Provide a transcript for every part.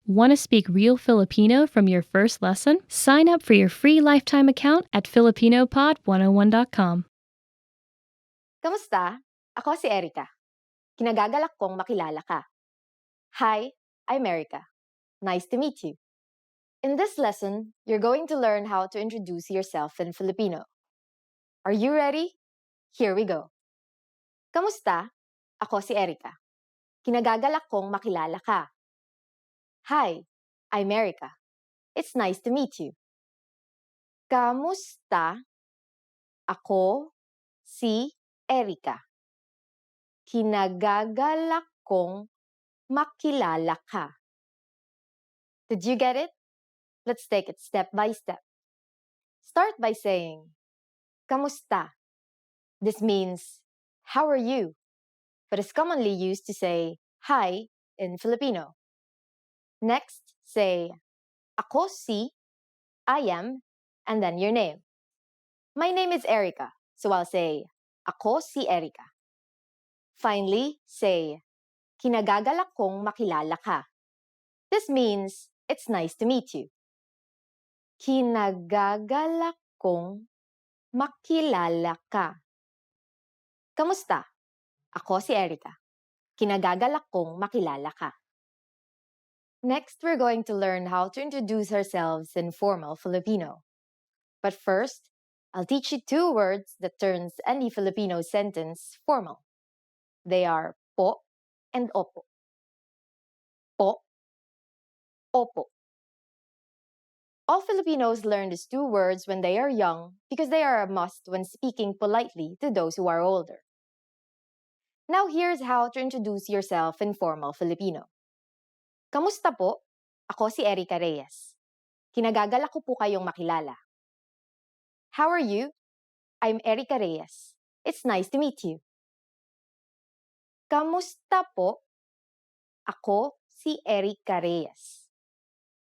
Want to speak real Filipino from your first lesson? Sign up for your free lifetime account at filipinopod101.com. Kamusta? Ako si Erica. Kinagagalak kong makilala ka. Hi, I'm Erica. Nice to meet you. In this lesson, you're going to learn how to introduce yourself in Filipino. Are you ready? Here we go. Kamusta? Ako si Erica. Kinagagalak kong makilala ka. Hi, I'm Erica. It's nice to meet you. Kamusta? Ako si Erica. Kinagagalak kong makilala ka. Did you get it? Let's take it step by step. Start by saying, Kamusta? This means, how are you? But is commonly used to say, hi in Filipino. Next, say, Ako si, I am, and then your name. My name is Erica, so I'll say, Ako si Erica. Finally, say, Kinagagalak kong makilala ka. This means, it's nice to meet you. Kinagagalak kong makilala ka. Kamusta? Ako si Erica. Kinagagalak kong makilala ka. Next, we're going to learn how to introduce ourselves in formal Filipino. But first, I'll teach you two words that turns any Filipino sentence formal. They are po and opo. Po, opo. All Filipinos learn these two words when they are young because they are a must when speaking politely to those who are older. Now here's how to introduce yourself in formal Filipino. Kamusta po? Ako si Erica Reyes. Kinagagalak ko po kayong makilala. How are you? I'm Erica Reyes. It's nice to meet you. Kamusta po? Ako si Erica Reyes.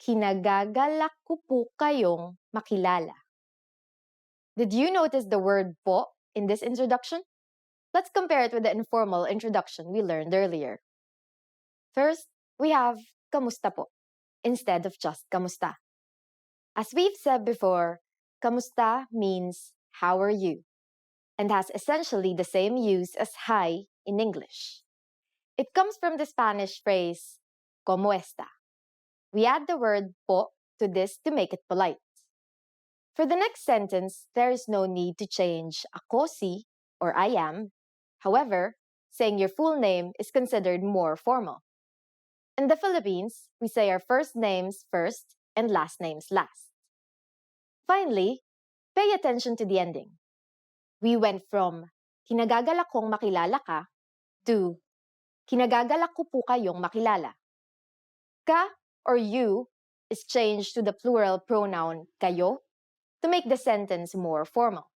Kinagagalak ko po kayong makilala. Did you notice the word po in this introduction? Let's compare it with the informal introduction we learned earlier. First, we have kamusta po instead of just kamusta. As we've said before, kamusta means how are you and has essentially the same use as hi in English. It comes from the Spanish phrase ¿Cómo está? We add the word po to this to make it polite. For the next sentence, there is no need to change ako si or I am. However, saying your full name is considered more formal. In the Philippines, we say our first names first and last names last. Finally, pay attention to the ending. We went from kinagagalak kong makilala ka to kinagagalak ko po kayong makilala. Ka or you is changed to the plural pronoun kayo to make the sentence more formal.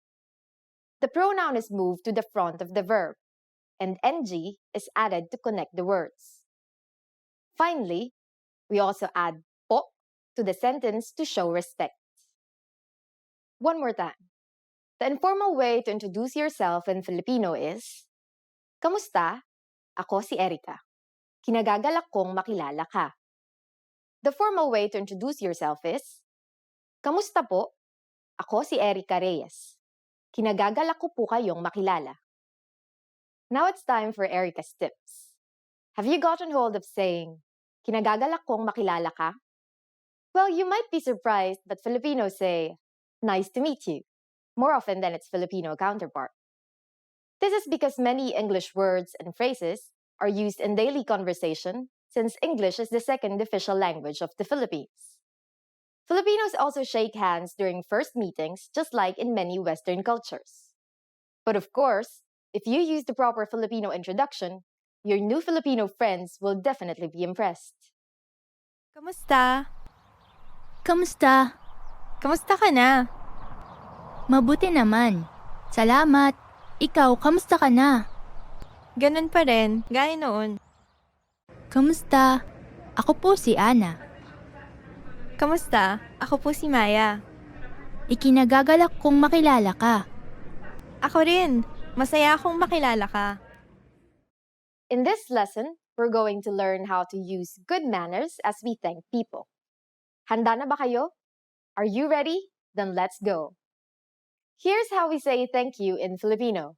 The pronoun is moved to the front of the verb, and ng is added to connect the words. Finally, we also add po to the sentence to show respect. One more time. The informal way to introduce yourself in Filipino is, Kamusta? Ako si Erica. Kinagagalak kong makilala ka. The formal way to introduce yourself is, Kamusta po? Ako si Erica Reyes. Kinagagalak ko po kayong makilala. Now it's time for Erica's tips. Have you gotten hold of saying, kinagagalak kong makilala ka? Well, you might be surprised, but Filipinos say, nice to meet you, more often than its Filipino counterpart. This is because many English words and phrases are used in daily conversation since English is the second official language of the Philippines. Filipinos also shake hands during first meetings, just like in many Western cultures. But of course, if you use the proper Filipino introduction, your new Filipino friends will definitely be impressed. Kamusta? Kamusta? Kamusta ka na? Mabuti naman. Salamat. Ikaw, kamusta ka na? Ganun pa rin, gaya noon. Kamusta? Ako po si Ana. Kamusta? Ako po si Maya. Ikinagagalak kong makilala ka. Ako rin. Masaya akong makilala ka. In this lesson, we're going to learn how to use good manners as we thank people. Handa na ba kayo? Are you ready? Then let's go. Here's how we say thank you in Filipino.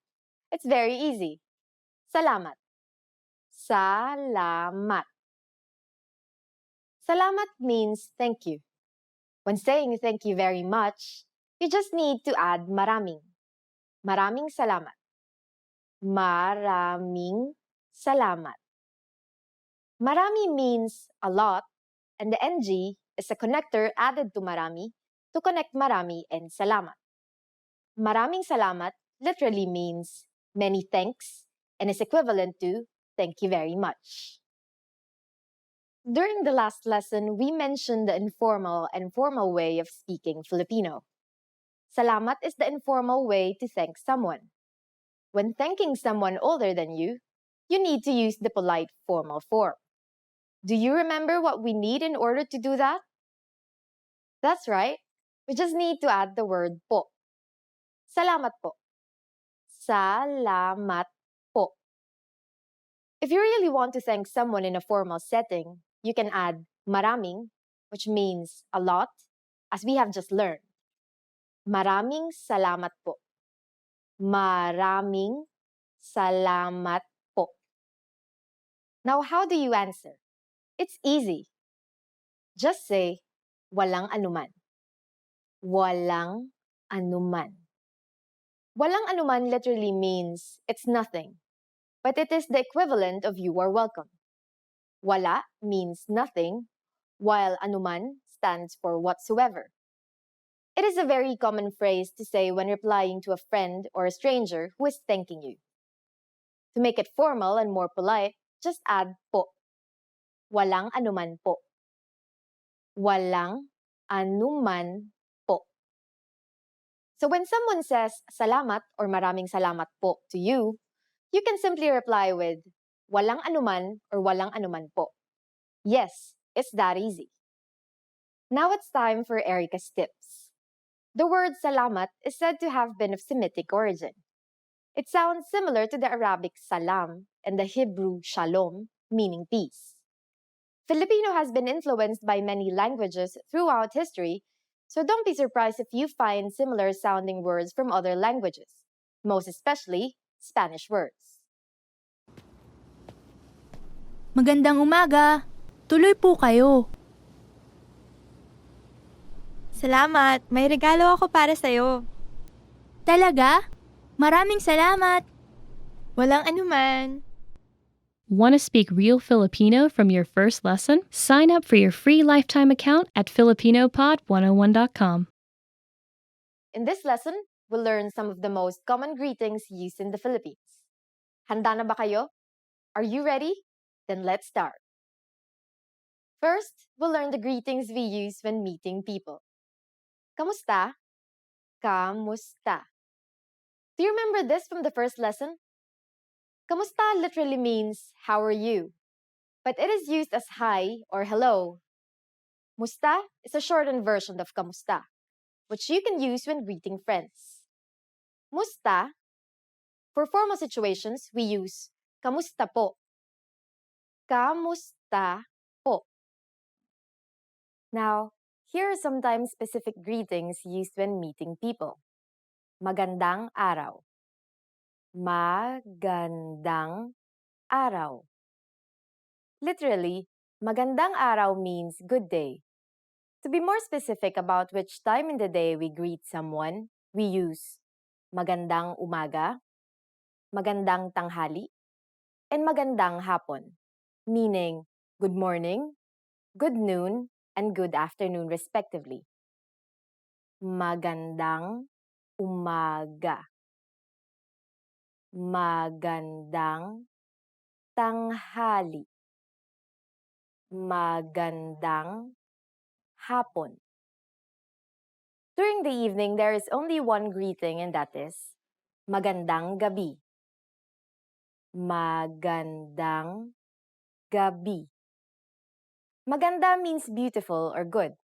It's very easy. Salamat. Salamat. Salamat means thank you. When saying thank you very much, you just need to add maraming. Maraming salamat. Maraming salamat. Marami means a lot, and the NG is a connector added to marami to connect marami and salamat. Maraming salamat literally means many thanks and is equivalent to thank you very much. During the last lesson, we mentioned the informal and formal way of speaking Filipino. Salamat is the informal way to thank someone. When thanking someone older than you need to use the polite formal form. Do you remember what we need in order to do that? That's right. We just need to add the word po. Salamat po. Salamat po. If you really want to thank someone in a formal setting, you can add maraming, which means a lot, as we have just learned. Maraming salamat po. Maraming salamat po. Now, how do you answer? It's easy. Just say, walang anuman. Walang anuman. Walang anuman literally means it's nothing, but it is the equivalent of you are welcome. Wala means nothing, while anuman stands for whatsoever. It is a very common phrase to say when replying to a friend or a stranger who is thanking you. To make it formal and more polite, just add po. Walang anuman po. Walang anuman po. So when someone says salamat or maraming salamat po to you, you can simply reply with walang anuman or walang anuman po. Yes, it's that easy. Now it's time for Erica's tips. The word salamat is said to have been of Semitic origin. It sounds similar to the Arabic salam and the Hebrew shalom, meaning peace. Filipino has been influenced by many languages throughout history, so don't be surprised if you find similar sounding words from other languages, most especially Spanish words. Magandang umaga. Tuloy po kayo. Salamat, may regalo ako para sa'yo. Talaga? Maraming salamat. Walang anuman. Want to speak real Filipino from your first lesson? Sign up for your free lifetime account at filipinopod101.com. In this lesson, we'll learn some of the most common greetings used in the Philippines. Handa na ba kayo? Are you ready? Then let's start. First, we'll learn the greetings we use when meeting people. Kamusta? Kamusta. Do you remember this from the first lesson? Kamusta literally means, how are you? But it is used as hi or hello. Musta is a shortened version of kamusta, which you can use when greeting friends. Musta, for formal situations, we use kamusta po. Kamusta po. Now, here are sometimes specific greetings used when meeting people. Magandang araw. Magandang araw. Literally, magandang araw means good day. To be more specific about which time in the day we greet someone, we use magandang umaga, magandang tanghali, and magandang hapon, meaning good morning, good noon, and good afternoon respectively. Magandang umaga. Magandang tanghali. Magandang hapon. During the evening, there is only one greeting, and that is magandang gabi. Magandang gabi. Maganda means beautiful or good.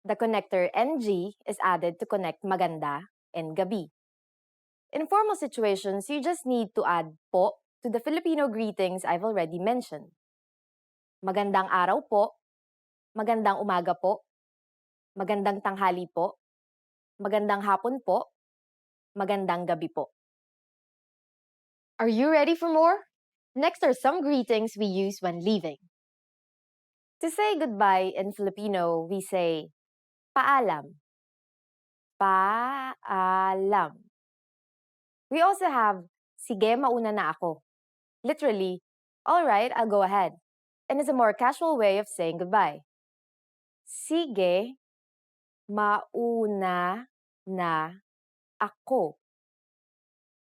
The connector NG is added to connect maganda and gabi. In formal situations, you just need to add po to the Filipino greetings I've already mentioned. magandang araw po, magandang umaga po, magandang tanghali po, magandang hapon po, magandang gabi po. Are you ready for more? Next are some greetings we use when leaving. To say goodbye in Filipino, we say paalam. Paalam. We also have sige, mauna na ako. Literally, all right, I'll go ahead. And it's a more casual way of saying goodbye. Sige, mauna na ako.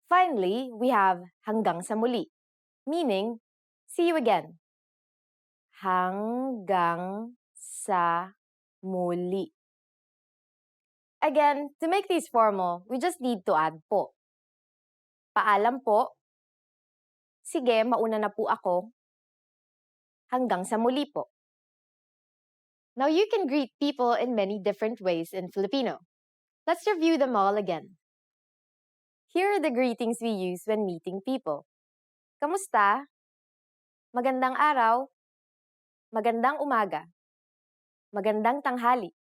Finally, we have hanggang sa muli, meaning see you again. Hanggang sa muli. Again, to make these formal, we just need to add po. Paalam po. Sige, mauna na po ako. Hanggang sa muli po. Now you can greet people in many different ways in Filipino. Let's review them all again. Here are the greetings we use when meeting people. Kamusta? Magandang araw. Magandang umaga. Magandang tanghali.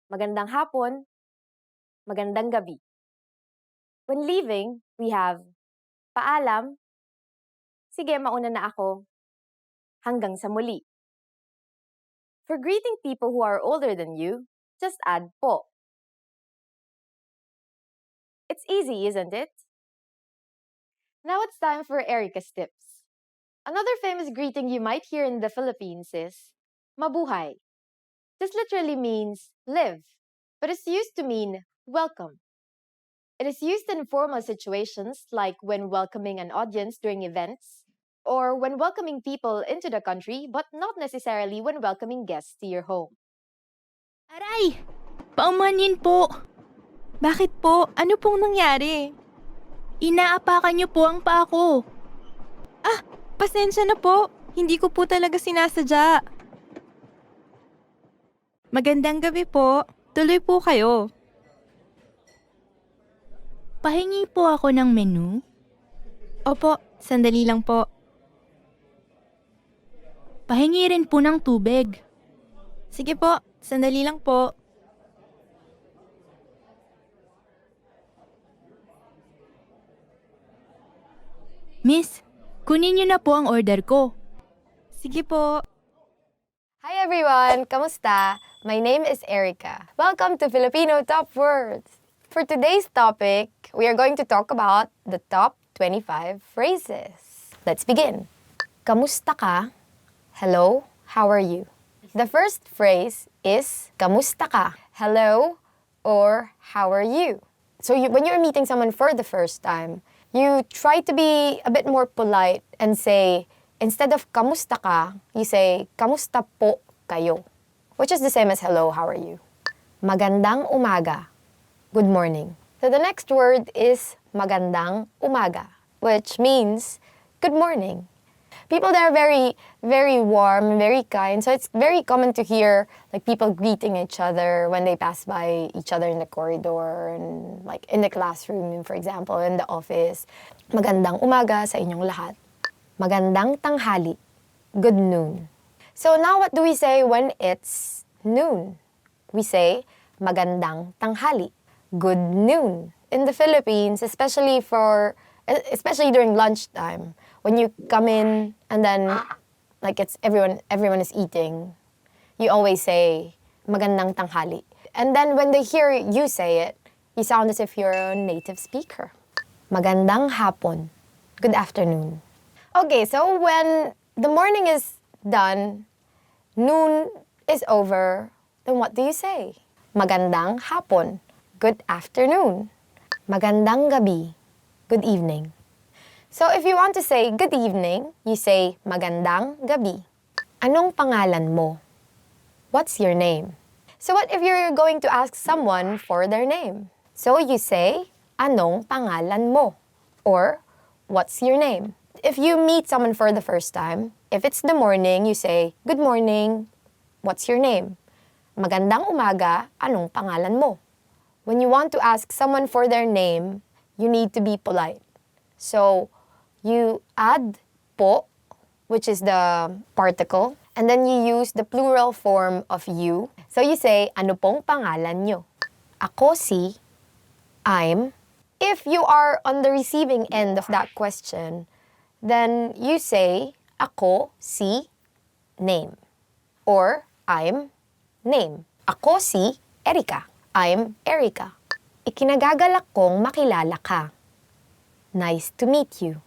Magandang hapon. Magandang gabi. When leaving, we have paalam. Sige, mauna na ako. Hanggang sa muli. For greeting people who are older than you, just add po. It's easy, isn't it? Now it's time for Erica's tips. Another famous greeting you might hear in the Philippines is mabuhay. This literally means live, but it's used to mean welcome. It is used in formal situations like when welcoming an audience during events, or when welcoming people into the country, but not necessarily when welcoming guests to your home. Aray! Paumanhin po! Bakit po? Ano pong nangyari? Inaapakan niyo po ang paa ko. Pasensya na po. Hindi ko po talaga sinasadya. Magandang gabi po. Tuloy po kayo. Pahingi po ako ng menu. Opo, sandali lang po. Pahingi rin po ng tubig. Sige po, sandali lang po. Miss, kunin niyo na po ang order ko. Sige po. Hi everyone! Kamusta? My name is Erica. Welcome to Filipino Top Words! For today's topic, we are going to talk about the top 25 phrases. Let's begin. Kamusta ka? Hello, how are you? The first phrase is kamusta ka? Hello or how are you? So when you're meeting someone for the first time, you try to be a bit more polite and say, instead of kamusta ka, you say kamusta po kayo, which is the same as hello, how are you? Magandang umaga. Good morning. So the next word is magandang umaga, which means good morning. People there are very, very warm, very kind. So it's very common to hear like people greeting each other when they pass by each other in the corridor and like in the classroom, for example, in the office. Magandang umaga sa inyong lahat. Magandang tanghali. Good noon. So now what do we say when it's noon? We say magandang tanghali. Good noon. In the Philippines, especially during lunchtime, when you come in and then like it's everyone is eating, you always say magandang tanghali. And then when they hear you say it, you sound as if you're a native speaker. Magandang hapon. Good afternoon. Okay, so when the morning is done, noon is over, then what do you say? Magandang hapon. Good afternoon. Magandang gabi. Good evening. So if you want to say good evening, you say magandang gabi. Anong pangalan mo? What's your name? So what if you're going to ask someone for their name? So you say, anong pangalan mo? Or, what's your name? If you meet someone for the first time, if it's the morning, you say, good morning. What's your name? Magandang umaga. Anong pangalan mo? When you want to ask someone for their name, you need to be polite. So, you add po which is the particle. And then you use the plural form of you. So you say, ano pong pangalan nyo? Ako si, I'm. If you are on the receiving end of that question, then you say, ako si, name. Or, I'm, name. Ako si Erica. I'm Erica. Ikinagagalak kong makilala ka. Nice to meet you.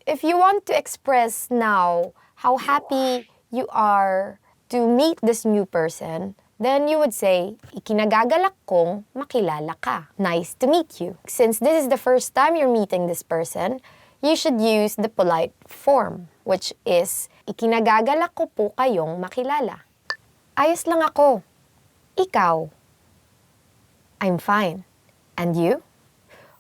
If you want to express now how happy you are to meet this new person, then you would say, ikinagagalak kong makilala ka. Nice to meet you. Since this is the first time you're meeting this person, you should use the polite form, which is, ikinagagalak ko po kayong makilala. Ayos lang ako. Ikaw. I'm fine. And you?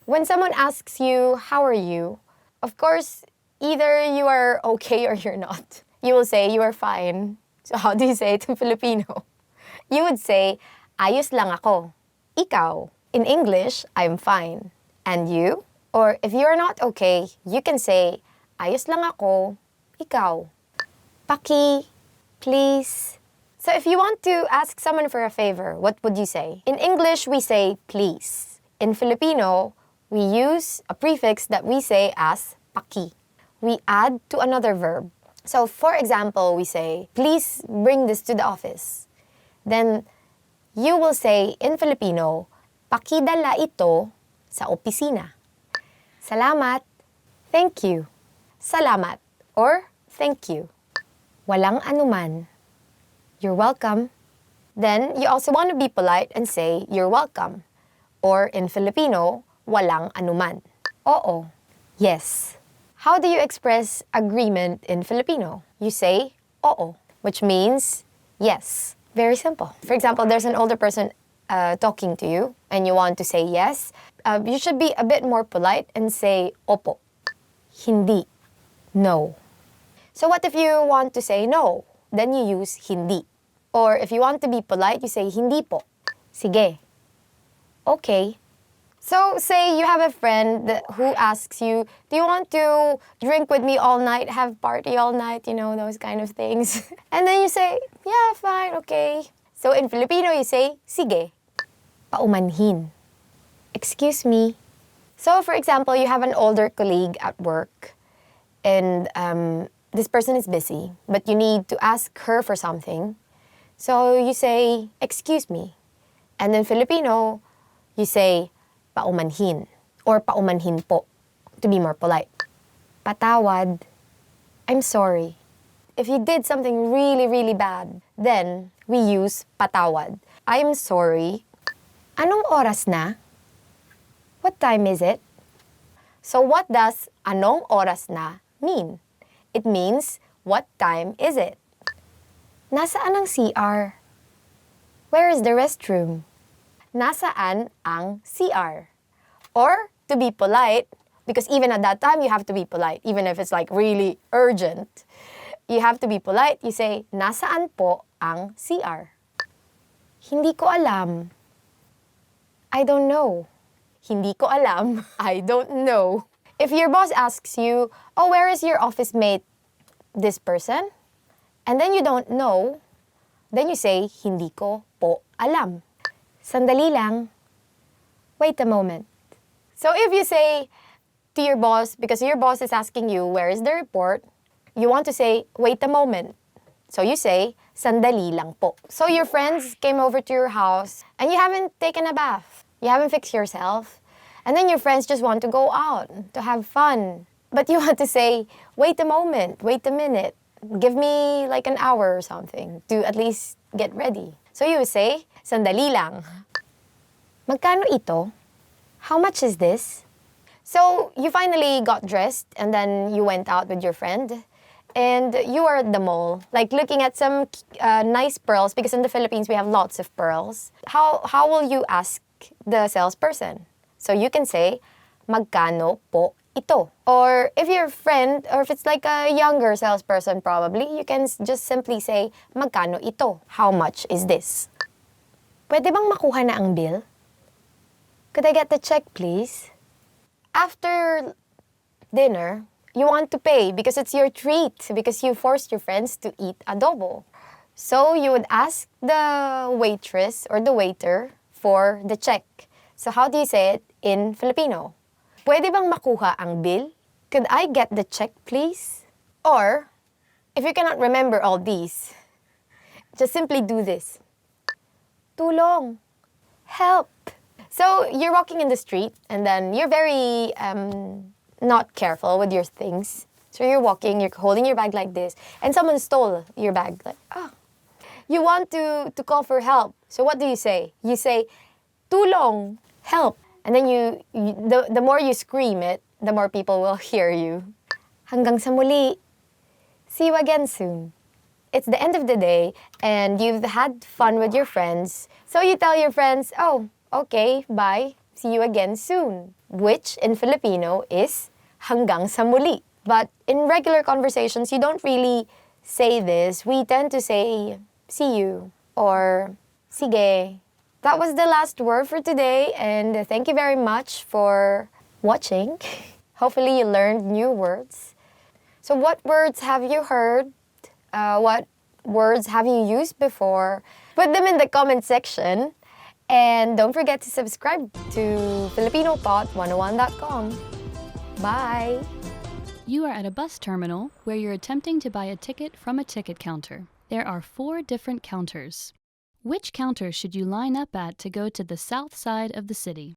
When someone asks you, how are you? Of course, either you are okay or you're not. You will say, you are fine. So how do you say it in Filipino? You would say, ayos lang ako. Ikaw. In English, I'm fine. And you? Or if you're not okay, you can say, ayos lang ako. Ikaw. Paki. Please. So if you want to ask someone for a favor, what would you say? In English, we say please. In Filipino, we use a prefix that we say as paki. We add to another verb. So for example, we say, please bring this to the office. Then you will say in Filipino, pakidala ito sa opisina. Salamat. Thank you. Salamat or thank you. Walang anuman. You're welcome. Then you also want to be polite and say you're welcome. Or in Filipino, walang anuman. Oo. Yes. How do you express agreement in Filipino? You say oo, which means yes. Very simple. For example, there's an older person talking to you and you want to say yes. You should be a bit more polite and say opo. Hindi. No. So what if you want to say no? Then you use hindi. Or if you want to be polite, you say hindi po. Sige. Okay. So say you have a friend who asks you, do you want to drink with me all night, have party all night, you know, those kind of things. And then you say, yeah, fine, okay. So in Filipino, you say, sige. Paumanhin. Excuse me. So for example, you have an older colleague at work and this person is busy, but you need to ask her for something. So you say, excuse me. And in Filipino, you say, paumanhin or paumanhin po, to be more polite. Patawad. I'm sorry. If you did something really, really bad, then we use patawad. I'm sorry. Anong oras na? What time is it? So what does anong oras na mean? It means, what time is it? Nasaan ang CR? Where is the restroom? Nasaan ang CR? Or, to be polite, because even at that time, you have to be polite, even if it's like really urgent. You have to be polite. You say, nasaan po ang CR? Hindi ko alam. I don't know. Hindi ko alam. I don't know. If your boss asks you, oh, where is your office mate, this person? And then you don't know, then you say, hindi ko po alam. Sandali lang. Wait a moment. So if you say to your boss, because your boss is asking you, where is the report? You want to say, wait a moment. So you say, sandali lang po. So your friends came over to your house and you haven't taken a bath. You haven't fixed yourself. And then your friends just want to go out to have fun. But you want to say, wait a moment, wait a minute. Give me like an hour or something to at least get ready. So you say, sandali lang. Magkano ito? How much is this? So you finally got dressed and then you went out with your friend and you are at the mall, like looking at some nice pearls, because in the Philippines we have lots of pearls. How will you ask the salesperson? So you can say, magkano po ito? Or if you're a friend, or if it's like a younger salesperson probably, you can just simply say, magkano ito? How much is this? Pwede bang makuha na ang bill? Could I get the check, please? After dinner, you want to pay because it's your treat, because you forced your friends to eat adobo. So you would ask the waitress or the waiter for the check. So how do you say it in Filipino? Pwede bang makuha ang bill? Could I get the check, please? Or, if you cannot remember all these, just simply do this. Tulong. Help. So you're walking in the street and then you're very not careful with your things. So you're walking, you're holding your bag like this, and someone stole your bag. Like, oh. You want to call for help. So what do you say? You say, tulong, help. And then the more you scream it, the more people will hear you. Hanggang sa muli. See you again soon. It's the end of the day, and you've had fun with your friends. So you tell your friends, oh, okay, bye. See you again soon. Which in Filipino is hanggang sa muli. But in regular conversations, you don't really say this. We tend to say, see you, or sige. That was the last word for today, and thank you very much for watching. Hopefully you learned new words. So what words have you heard? What words have you used before? Put them in the comment section. And don't forget to subscribe to FilipinoPod101.com. Bye! You are at a bus terminal where you're attempting to buy a ticket from a ticket counter. There are 4 different counters. Which counter should you line up at to go to the south side of the city?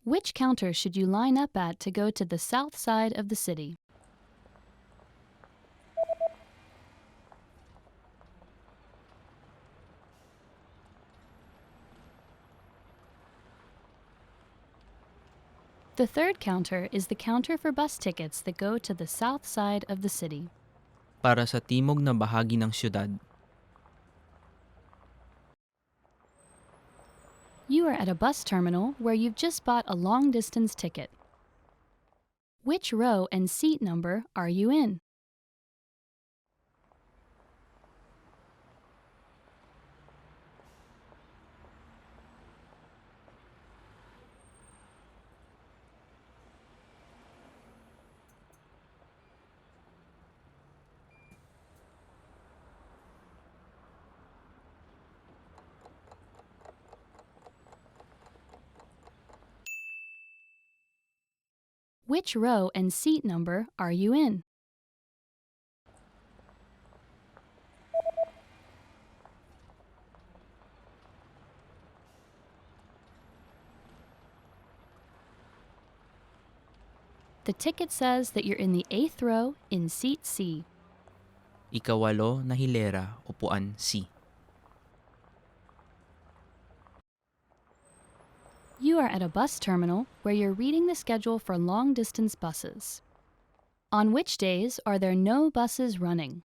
Which counter should you line up at to go to the south side of the city? The third counter is the counter for bus tickets that go to the south side of the city. Para sa timog na bahagi ng syudad. You are at a bus terminal where you've just bought a long-distance ticket. Which row and seat number are you in? Which row and seat number are you in? The ticket says that you're in the 8th row in seat C. Ikawalo na hilera, upuan C. You are at a bus terminal where you're reading the schedule for long-distance buses. On which days are there no buses running?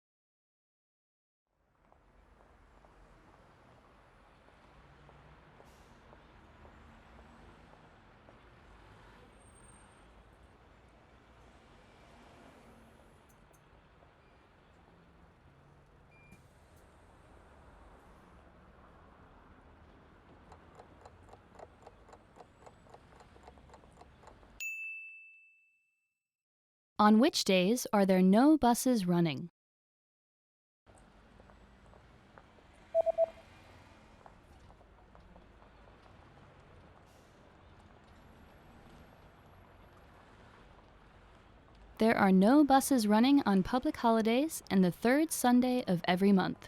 On which days are there no buses running? There are no buses running on public holidays and the 3rd Sunday of every month.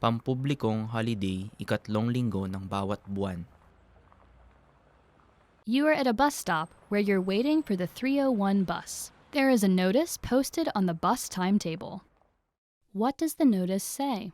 Pampublikong holiday, ikatlong linggo ng bawat buwan. You are at a bus stop where you're waiting for the 301 bus. There is a notice posted on the bus timetable. What does the notice say?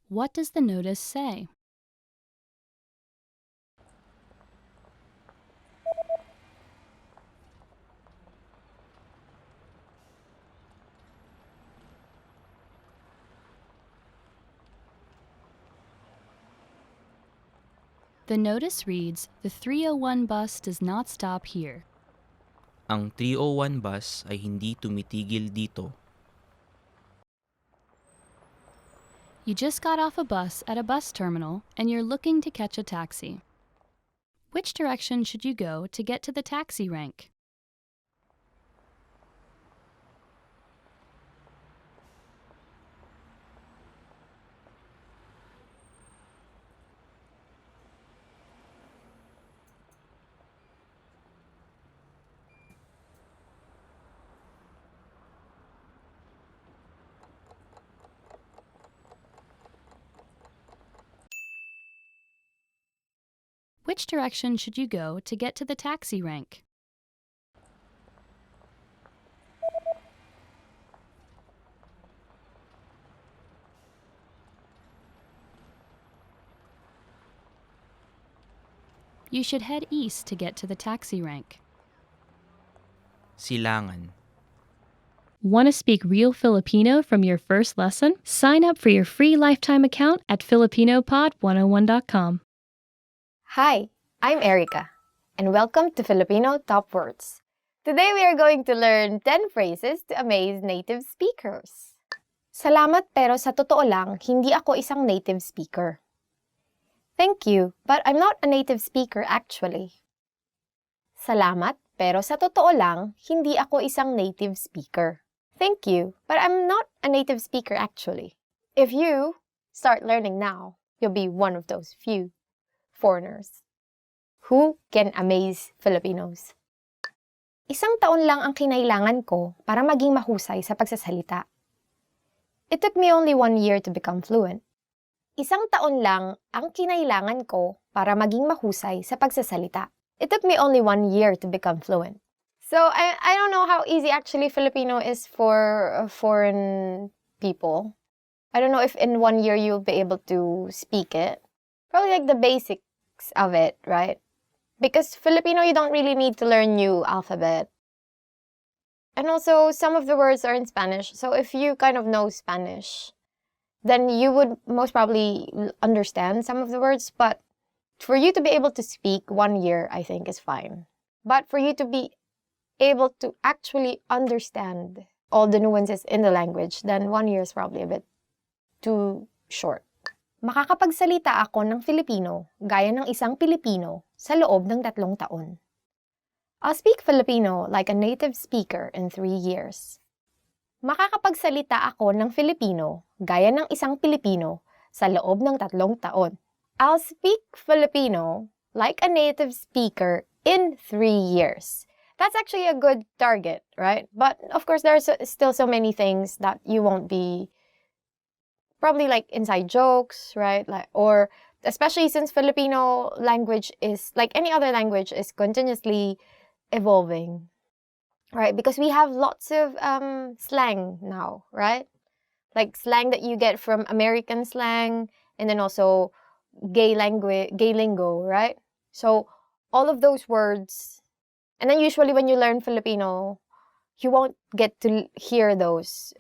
What does the notice say? The notice reads, "The 301 bus does not stop here." Ang 301 bus ay hindi tumitigil dito. You just got off a bus at a bus terminal and you're looking to catch a taxi. Which direction should you go to get to the taxi rank? Which direction should you go to get to the taxi rank? You should head east to get to the taxi rank. Silangan. Want to speak real Filipino from your first lesson? Sign up for your free lifetime account at filipinopod101.com. Hi, I'm Erica, and welcome to Filipino Top Words. Today we are going to learn 10 phrases to amaze native speakers. Salamat, pero sa totoo lang, hindi ako isang native speaker. Thank you, but I'm not a native speaker actually. Salamat, pero sa totoo lang, hindi ako isang native speaker. Thank you, but I'm not a native speaker actually. If you start learning now, you'll be one of those few foreigners who can amaze Filipinos. Isang taon lang ang kinailangan ko para maging mahusay sa pagsasalita. It took me only 1 year to become fluent. Isang taon lang ang kinailangan ko para maging mahusay sa pagsasalita. It took me only 1 year to become fluent. So I don't know how easy actually Filipino is for foreign people. I don't know if in 1 year you'll be able to speak it. Probably like the basics of it, right? Because Filipino, you don't really need to learn new alphabet. And also, some of the words are in Spanish. So if you kind of know Spanish, then you would most probably understand some of the words. But for you to be able to speak 1 year, I think is fine. But for you to be able to actually understand all the nuances in the language, then 1 year is probably a bit too short. Makakapagsalita ako ng Filipino gaya ng isang Pilipino sa loob ng 3 taon. I'll speak Filipino like a native speaker in 3 years. Makakapagsalita ako ng Filipino gaya ng isang Pilipino sa loob ng 3 taon. I'll speak Filipino like a native speaker in 3 years. That's actually a good target, right? But of course, there are still so many things that you won't be, probably like inside jokes, right? Like, or especially since Filipino language is, like any other language, is continuously evolving, right? Because we have lots of slang now, right? Like slang that you get from American slang, and then also gay lingo, right? So all of those words, and then usually when you learn Filipino, you won't get to hear those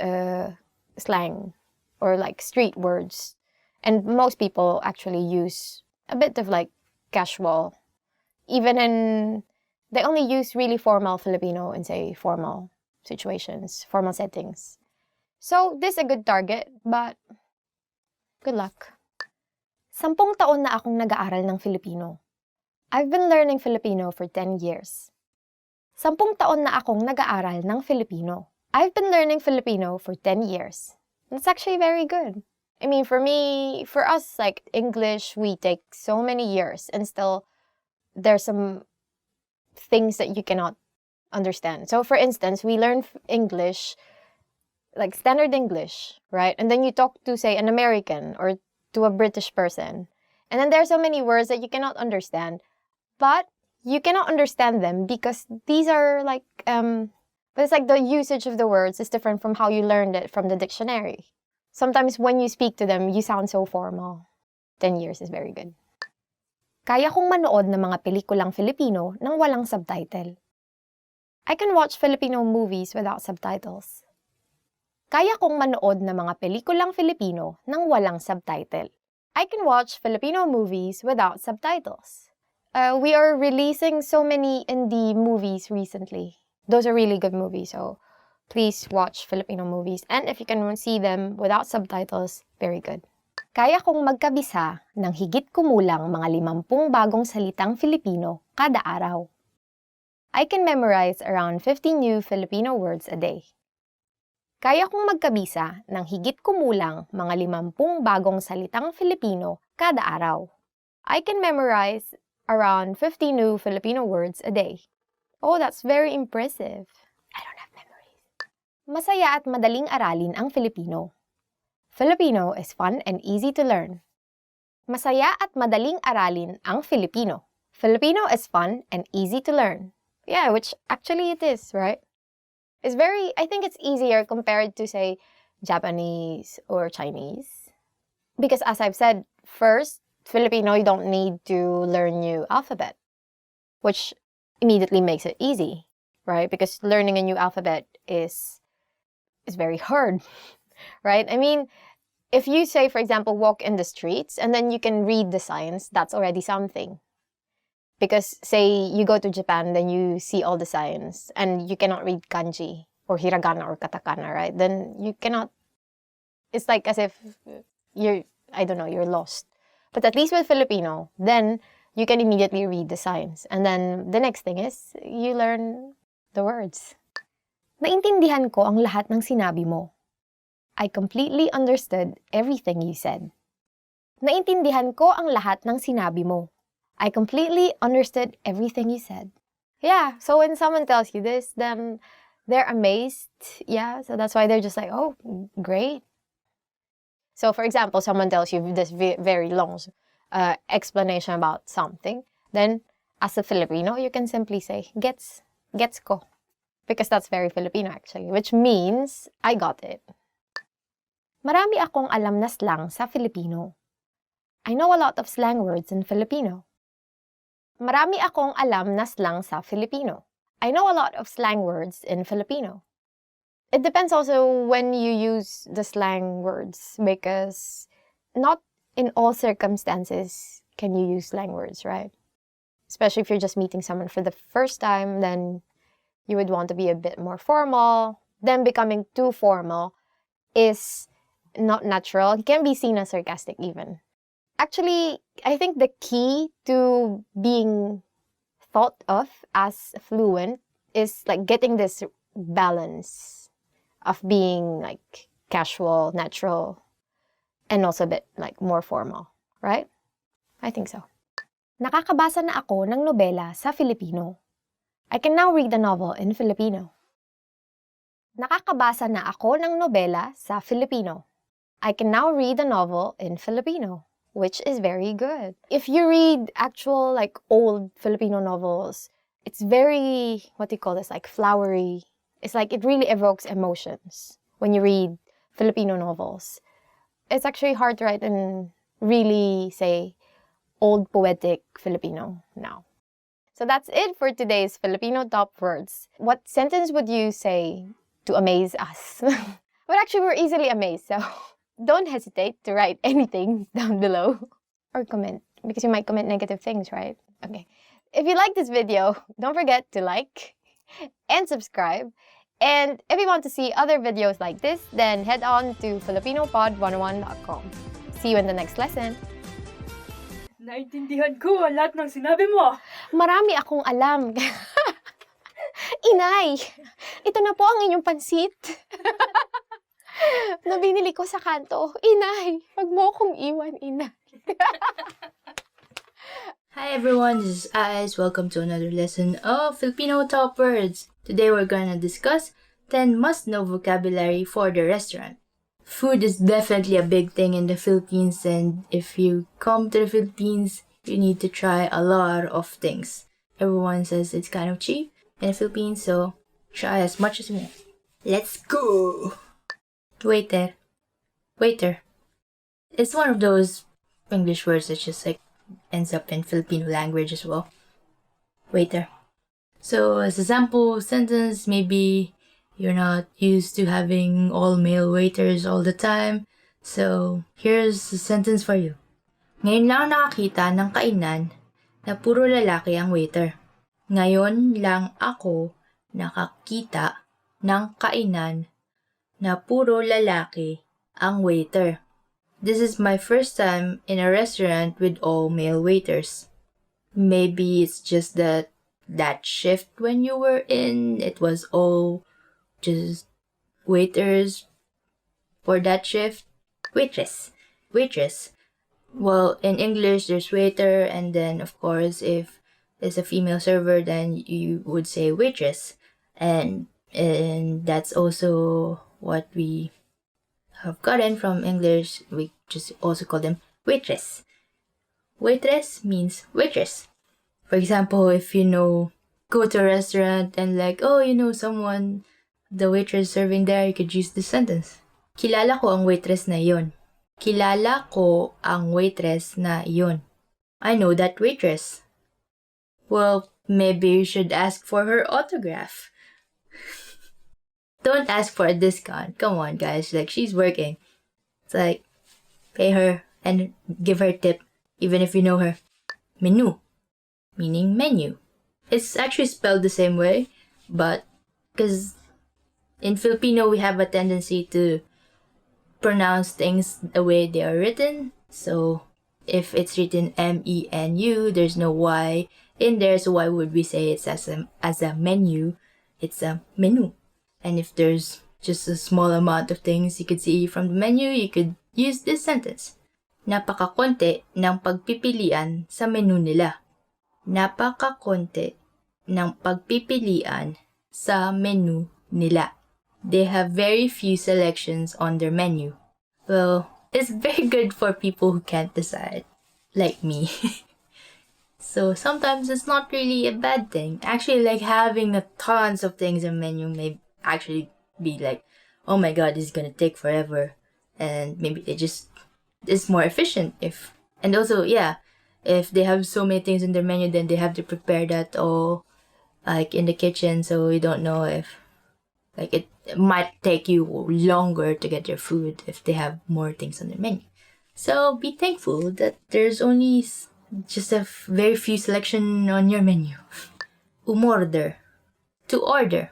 slang or like street words. And most people actually use a bit of like casual, even in, they only use really formal Filipino in say formal situations, formal settings. So this is a good target, but good luck. 10 taon na akong nag-aaral ng Filipino. I've been learning Filipino for 10 years. 10 taon na akong nag-aaral ng Filipino. I've been learning Filipino for 10 years. That's actually very good. I mean, for me, for us, like English, we take so many years and still there's some things that you cannot understand. So for instance, we learn English, like standard English, right? And then you talk to, say, an American or to a British person. And then there are so many words that you cannot understand. But you cannot understand them because these are like, but it's like the usage of the words is different from how you learned it from the dictionary. Sometimes when you speak to them, you sound so formal. 10 years is very good. Kaya kong manood ng mga pelikulang Filipino nang walang subtitle. I can watch Filipino movies without subtitles. Kaya kong manood ng mga pelikulang Filipino nang walang subtitle. I can watch Filipino movies without subtitles. We are releasing so many indie movies recently. Those are really good movies, so please watch Filipino movies. And if you can see them without subtitles, very good. Kaya kong magkabisa ng higit kumulang mga 50 bagong salitang Filipino kada araw. I can memorize around 50 new Filipino words a day. Kaya kong magkabisa ng higit kumulang mga 50 bagong salitang Filipino kada araw. I can memorize around 50 new Filipino words a day. Oh, that's very impressive. I don't have memories. Masaya at madaling aralin ang Filipino. Filipino is fun and easy to learn. Masaya at madaling aralin ang Filipino. Filipino is fun and easy to learn. Yeah, which actually it is, right? I think it's easier compared to, say, Japanese or Chinese. Because as I've said, first, Filipino, you don't need to learn new alphabet, which immediately makes it easy, right? Because learning a new alphabet is very hard, right? I mean, if you say, for example, walk in the streets and then you can read the signs, that's already something. Because, say, you go to Japan, then you see all the signs and you cannot read kanji or hiragana or katakana, right? Then you cannot, it's like as if you're lost. But at least with Filipino, then you can immediately read the signs. And then the next thing is, you learn the words. Naintindihan ko ang lahat ng sinabi mo. I completely understood everything you said. Naintindihan ko ang lahat ng sinabi mo. I completely understood everything you said. Yeah, so when someone tells you this, then they're amazed. Yeah, so that's why they're just like, oh, great. So, for example, someone tells you this very long explanation about something. Then, as a Filipino, you can simply say, gets ko. Because that's very Filipino, actually. Which means, I got it. Marami akong alam na slang sa Filipino. I know a lot of slang words in Filipino. Marami akong alam na slang sa Filipino. I know a lot of slang words in Filipino. It depends also when you use the slang words, because not in all circumstances can you use slang words, right? Especially if you're just meeting someone for the first time, then you would want to be a bit more formal. Then becoming too formal is not natural. It can be seen as sarcastic even. Actually, I think the key to being thought of as fluent is like getting this balance of being like casual, natural, and also a bit like more formal, right? I think so. Nakakabasa na ako ng nobela sa Filipino. I can now read a novel in Filipino. Nakakabasa na ako ng nobela sa Filipino. I can now read a novel in Filipino, which is very good. If you read actual like old Filipino novels, it's very, like flowery. It's like it really evokes emotions when you read Filipino novels. It's actually hard to write in really, say, old poetic Filipino now. So that's it for today's Filipino top words. What sentence would you say to amaze us? But actually, we're easily amazed, so don't hesitate to write anything down below or comment, because you might comment negative things, right? Okay. If you like this video, don't forget to like and subscribe. And if you want to see other videos like this, then head on to filipinopod101.com. See you in the next lesson. Naintindihan ko ang lahat ng sinabi mo. Marami akong alam. Inay, ito na po ang inyong pansit. Na binili ko sa kanto. Inay, wag mo akong iwan, inay. Hi everyone, this is Ais. Welcome to another lesson of Filipino Top Words. Today we're gonna discuss 10 must-know vocabulary for the restaurant. Food is definitely a big thing in the Philippines, and if you come to the Philippines, you need to try a lot of things. Everyone says it's kind of cheap in the Philippines, so try as much as you want. Let's go! Waiter, waiter. It's one of those English words that just like ends up in Filipino language as well. Waiter. So as a sample sentence, maybe you're not used to having all male waiters all the time. So here's a sentence for you. Ngayon lang nakakita ng kainan na puro lalaki ang waiter. Ngayon lang ako nakakita ng kainan na puro lalaki ang waiter. This is my first time in a restaurant with all male waiters. Maybe it's just that shift when you were in, it was all just waiters for that shift. Waitress. Well, in English, there's waiter, and then, of course, if there's a female server, then you would say waitress. And that's also what we have gotten from English. We just also call them waitress. Waitress means waitress. For example, if go to a restaurant and someone, the waitress serving there, you could use this sentence. Kilala ko ang waitress na yon. Kilala ko ang waitress na yon. I know that waitress. Well, maybe you should ask for her autograph. Don't ask for a discount. Come on, guys. She's working. It's pay her and give her a tip, even if you know her. Menu, meaning menu. It's actually spelled the same way, but because in Filipino, we have a tendency to pronounce things the way they are written. So if it's written menu, there's no Y in there. So why would we say it's as a menu? It's a menu. And if there's just a small amount of things you could see from the menu, you could use this sentence. Napakakonti ng pagpipilian sa menu nila. Napakakonti ng pagpipilian sa menu nila. They have very few selections on their menu. Well, it's very good for people who can't decide, like me. So sometimes it's not really a bad thing. Actually, having tons of things in menu may actually be oh my god, this is gonna take forever. And maybe it's more efficient if they have so many things in their menu, then they have to prepare that all in the kitchen, so you don't know if it might take you longer to get your food if they have more things on their menu. So be thankful that there's only just a very few selection on your menu. Umorder, to order.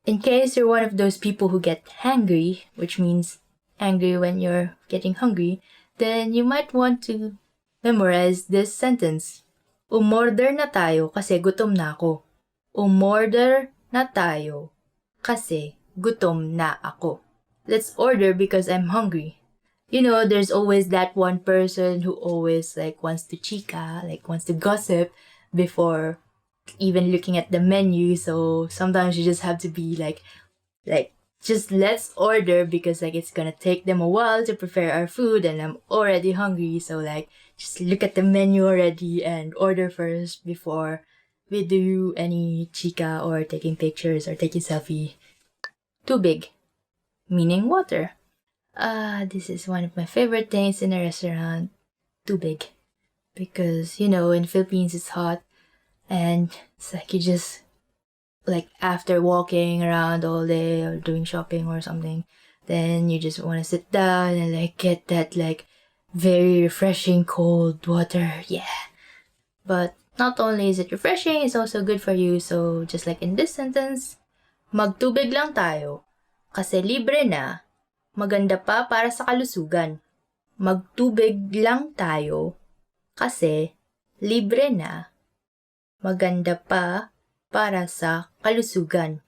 In case you're one of those people who get hangry, which means angry when you're getting hungry, then you might want to memorize this sentence. Umorder na tayo kasi gutom na ako. Umorder na tayo kasi gutom na ako. Let's order because I'm hungry. There's always that one person who always wants to chica, wants to gossip before even looking at the menu. So sometimes you just have to be just let's order because it's gonna take them a while to prepare our food and I'm already hungry. So just look at the menu already and order first before we do any chica or taking pictures or taking selfie. Too big, meaning water. This is one of my favorite things in a restaurant. Too big. Because, in Philippines it's hot and it's you just after walking around all day or doing shopping or something, then you just want to sit down and get that very refreshing cold water. Yeah. But not only is it refreshing, it's also good for you. So just in this sentence, magtubig lang tayo kasi libre na, maganda pa para sa kalusugan. Magtubig lang tayo kasi libre na, maganda pa para sa kalusugan.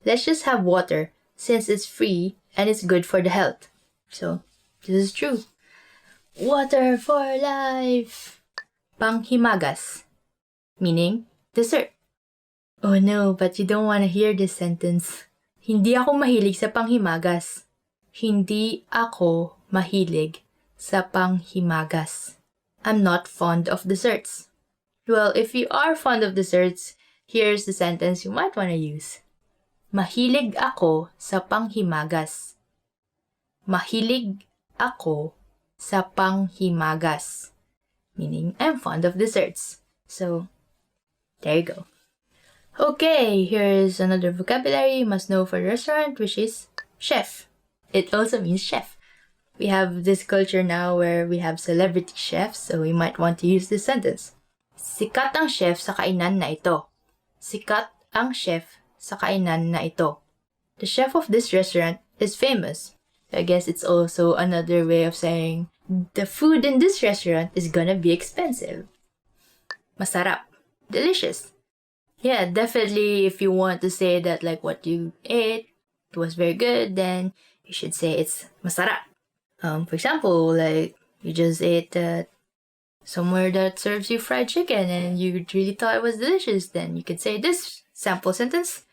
Let's just have water since it's free and it's good for the health. So, this is true. Water for life. Panghimagas, meaning dessert. Oh no, but you don't want to hear this sentence. Hindi ako mahilig sa panghimagas. Hindi ako mahilig sa panghimagas. I'm not fond of desserts. Well, if you are fond of desserts, here's the sentence you might want to use. Mahilig ako sa panghimagas. Mahilig ako sa panghimagas, meaning I'm fond of desserts. So, there you go. Okay, here's another vocabulary you must know for the restaurant, which is chef. It also means chef. We have this culture now where we have celebrity chefs, so we might want to use this sentence. Sikat ang chef sa kainan na ito. Sikat ang chef sa kainan na ito. The chef of this restaurant is famous. I guess it's also another way of saying the food in this restaurant is gonna be expensive. Masarap. Delicious. Yeah, definitely if you want to say that like what you ate, it was very good, then you should say it's masarap. For example, like you just ate somewhere that serves you fried chicken and you really thought it was delicious, then you could say this sample sentence.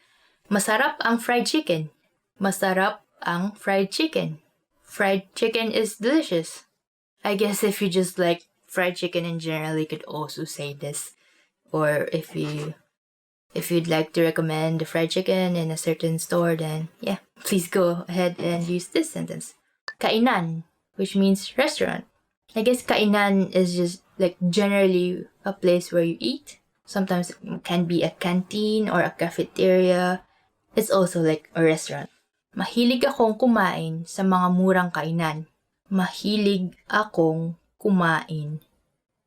Masarap ang fried chicken. Masarap ang fried chicken. Fried chicken is delicious. I guess if you just like fried chicken in general, you could also say this. Or if you'd like to recommend the fried chicken in a certain store, then yeah, please go ahead and use this sentence. Kainan, which means restaurant. I guess kainan is just like generally a place where you eat. Sometimes it can be a canteen or a cafeteria. It's also like a restaurant. Mahilig akong kumain sa mga murang kainan. Mahilig akong kumain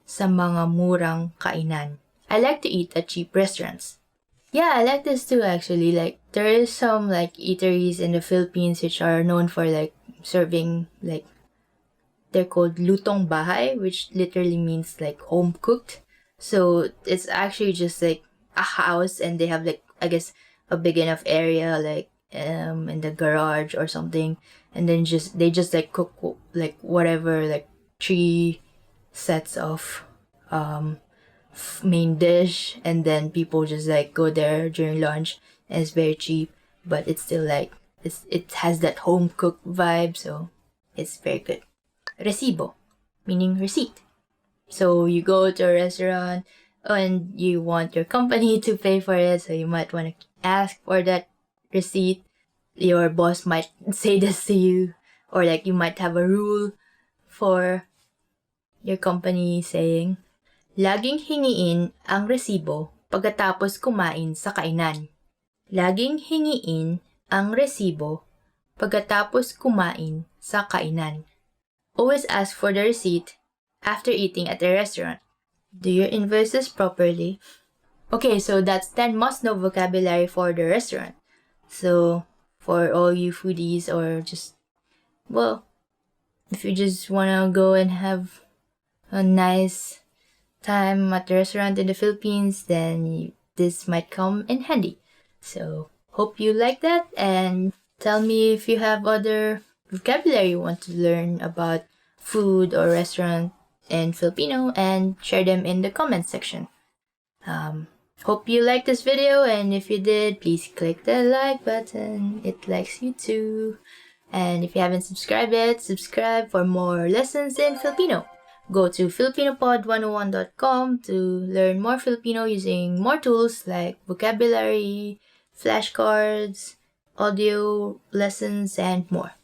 sa mga murang kainan. I like to eat at cheap restaurants. Yeah, I like this too actually. Like there is some like eateries in the Philippines which are known for like serving like they're called lutong bahay, which literally means like home cooked. So it's actually just like a house and they have like I guess a big enough area like in the garage or something, and then they just like cook like whatever like 3 sets of main dish, and then people just like go there during lunch, and it's very cheap, but it's still like it has that home cooked vibe, so it's very good. Recibo, meaning receipt. So you go to a restaurant and you want your company to pay for it, so you might want to ask for that receipt. Your boss might say this to you, or like you might have a rule for your company saying, laging hingiin ang resibo pagkatapos kumain sa kainan. Laging hingiin ang resibo pagkatapos kumain sa kainan. Always ask for the receipt after eating at a restaurant. Do your invoices properly? Okay, so that's 10 must-know vocabulary for the restaurant. So, for all you foodies or just, well, if you just want to go and have a nice time at the restaurant in the Philippines, then this might come in handy. So, hope you like that, and tell me if you have other vocabulary you want to learn about food or restaurant in Filipino, and share them in the comment section. Hope you liked this video, and if you did, please click the like button. It likes you too. And if you haven't subscribed yet, subscribe for more lessons in Filipino. Go to filipinopod101.com to learn more Filipino using more tools like vocabulary, flashcards, audio lessons, and more.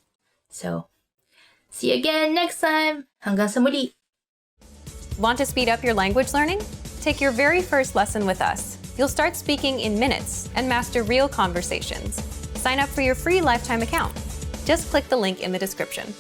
So, see you again next time. Hanggang sa muli. Want to speed up your language learning? Take your very first lesson with us. You'll start speaking in minutes and master real conversations. Sign up for your free lifetime account. Just click the link in the description.